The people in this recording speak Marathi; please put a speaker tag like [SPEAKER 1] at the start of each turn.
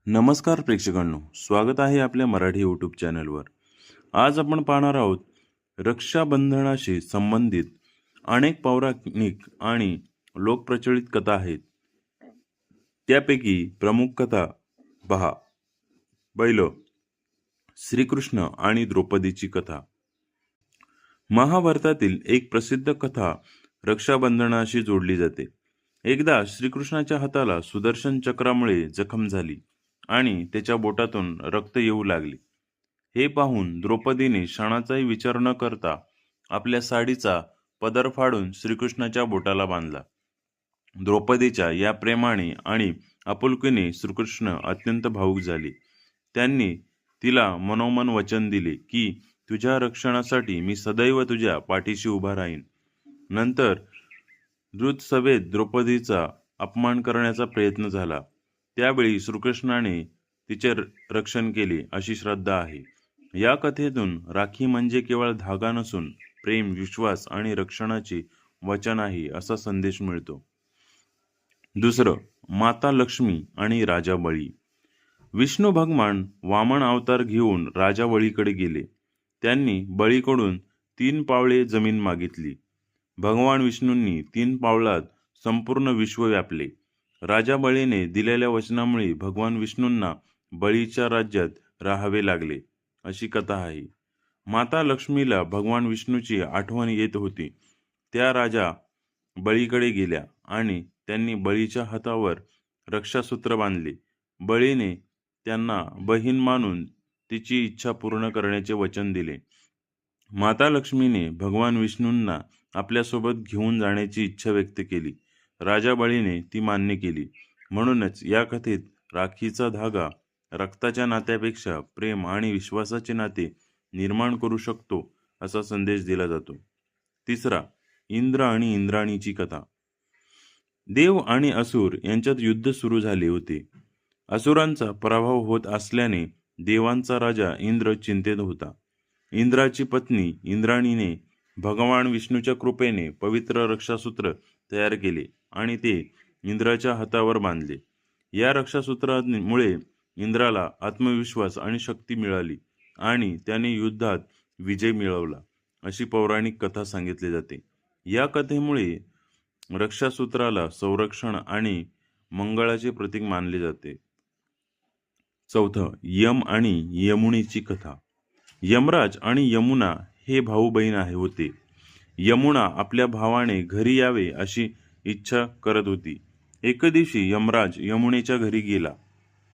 [SPEAKER 1] नमस्कार प्रेक्षकांनो, स्वागत आहे आपल्या मराठी यूट्यूब चॅनलवर. आज आपण पाहणार आहोत रक्षाबंधनाशी संबंधित अनेक पौराणिक आणि लोकप्रचलित कथा आहेत. त्यापैकी प्रमुख कथा पहा. पहिलं, श्रीकृष्ण आणि द्रौपदीची कथा. महाभारतातील एक प्रसिद्ध कथा रक्षाबंधनाशी जोडली जाते. एकदा श्रीकृष्णाच्या हाताला सुदर्शन चक्रामुळे जखम झाली आणि त्याच्या बोटातून रक्त येऊ लागले. हे पाहून द्रौपदीने क्षणाचाही विचार न करता आपल्या साडीचा पदर फाडून श्रीकृष्णाच्या बोटाला बांधला. द्रौपदीच्या या प्रेमाने आणि आपुलकीने श्रीकृष्ण अत्यंत भावुक झाले. त्यांनी तिला मनोमन वचन दिले की तुझ्या रक्षणासाठी मी सदैव तुझ्या पाठीशी उभा राहीन. नंतर द्रुत सभेत द्रौपदीचा अपमान करण्याचा प्रयत्न झाला. त्यावेळी श्रीकृष्णाने तिचे रक्षण केले अशी श्रद्धा आहे. या कथेतून राखी म्हणजे केवळ धागा नसून प्रेम, विश्वास आणि रक्षणाचे वचन आहे असा संदेश मिळतो. दुसरं, माता लक्ष्मी आणि राजा बळी. विष्णू भगवान वामन अवतार घेऊन राजा बळीकडे गेले. त्यांनी बळीकडून 3 पावले जमीन मागितली. भगवान विष्णूंनी 3 पावलात संपूर्ण विश्व व्यापले. राजा बळीने दिलेल्या वचनामुळे भगवान विष्णूंना बळीच्या राज्यात राहावे लागले अशी कथा आहे. माता लक्ष्मीला भगवान विष्णूची आठवण येत होती. त्या राजा बळीकडे गेल्या आणि त्यांनी बळीच्या हातावर रक्षासूत्र बांधले. बळीने त्यांना बहीण मानून तिची इच्छा पूर्ण करण्याचे वचन दिले. माता लक्ष्मीने भगवान विष्णूंना आपल्यासोबत घेऊन जाण्याची इच्छा व्यक्त केली. राजा बळीने ती मान्य केली. म्हणूनच या कथेत राखीचा धागा रक्ताच्या नात्यापेक्षा प्रेम आणि विश्वासाचे नाते निर्माण करू शकतो असा संदेश दिला जातो. तिसरा, इंद्र आणि इंद्राणीची कथा. देव आणि असुर यांच्यात युद्ध सुरू झाले होते. असुरांचा पराभव होत असल्याने देवांचा राजा इंद्र चिंतेत होता. इंद्राची पत्नी इंद्राणीने भगवान विष्णूच्या कृपेने पवित्र रक्षासूत्र तयार केले आणि ते इंद्राच्या हातावर बांधले. या रक्षासूत्रामुळे इंद्राला आत्मविश्वास आणि शक्ती मिळाली आणि त्याने युद्धात विजय मिळवला अशी पौराणिक कथा सांगितली जाते. या कथेमुळे रक्षासूत्राला संरक्षण आणि मंगळाचे प्रतीक मानले जाते. चौथं, यम आणि यमुनेची कथा. यमराज आणि यमुना हे भाऊ बहीण होते. यमुना आपल्या भावाने घरी यावे अशी इच्छा करत होती. एके दिवशी यमराज यमुनेच्या घरी गेला